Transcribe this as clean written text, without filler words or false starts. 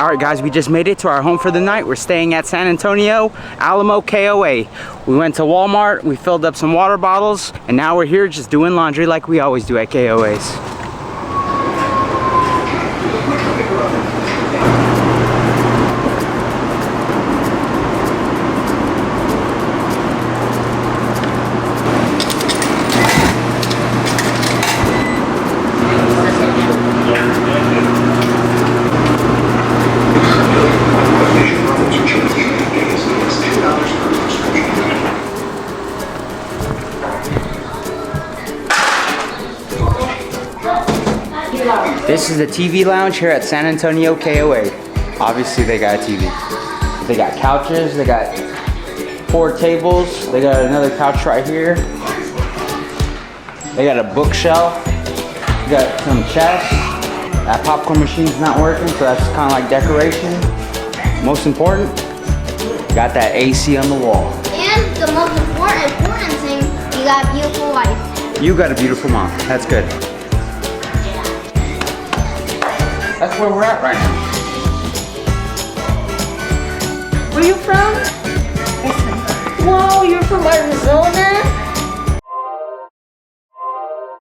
All right, guys, we just made it to our home for the night. We're staying at San Antonio Alamo KOA. We went to Walmart, we filled up some water bottles, and now we're here just doing laundry like we always do at KOAs. This is the TV lounge here at San Antonio KOA. Obviously they got a TV. They got couches, they got 4 tables, they got another couch right here. They got a bookshelf, they got some chests. That popcorn machine's not working, so that's kind of like decoration. Most important, got that AC on the wall. And the most important thing, you got a beautiful wife. You got a beautiful mom, that's good. That's where we're at right now. Where you from? Whoa, you're from Arizona?